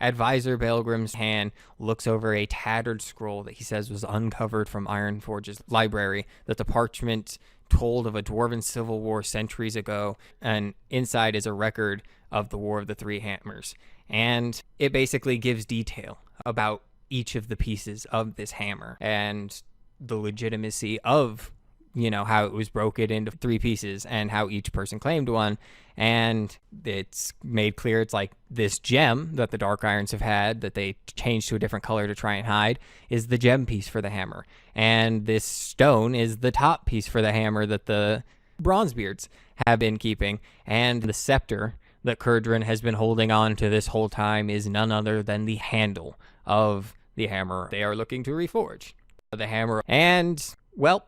Advisor Belgrim's hand looks over a tattered scroll that he says was uncovered from Ironforge's library, that the parchment told of a dwarven civil war centuries ago, and inside is a record of the War of the Three Hammers. And it basically gives detail about each of the pieces of this hammer and the legitimacy of, how it was broken into 3 pieces and how each person claimed one. And it's made clear it's like this gem that the Dark Irons have had that they changed to a different color to try and hide is the gem piece for the hammer. And this stone is the top piece for the hammer that the Bronzebeards have been keeping. And the scepter that Kurdrin has been holding on to this whole time is none other than the handle of the hammer they are looking to reforge. The hammer. And, well,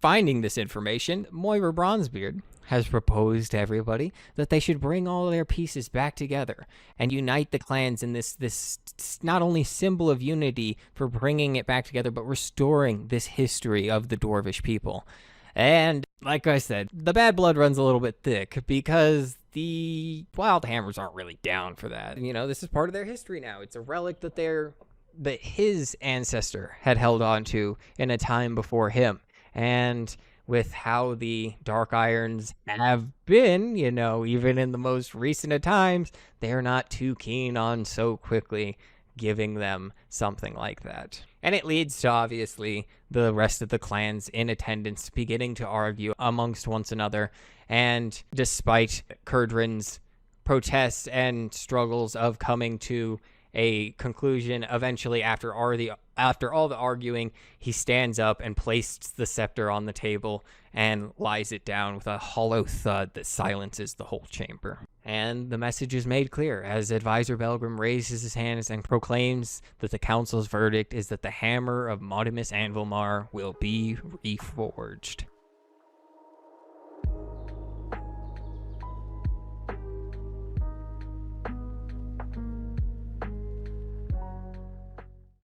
finding this information, Moira Bronzebeard has proposed to everybody that they should bring all their pieces back together and unite the clans in this not only symbol of unity for bringing it back together, but restoring this history of the Dwarvish people. And like I said, the bad blood runs a little bit thick because the Wild Hammers aren't really down for that. This is part of their history now. It's a relic that his ancestor had held on to in a time before him. And with how the Dark Irons have been, even in the most recent of times, they're not too keen on so quickly giving them something like that. And it leads to, obviously, the rest of the clans in attendance beginning to argue amongst one another. And despite Kurdrin's protests and struggles of coming to a conclusion, eventually, after all the arguing, he stands up and places the scepter on the table and lies it down with a hollow thud that silences the whole chamber. And the message is made clear as Advisor Belgrim raises his hands and proclaims that the council's verdict is that the hammer of Modimus Anvilmar will be reforged.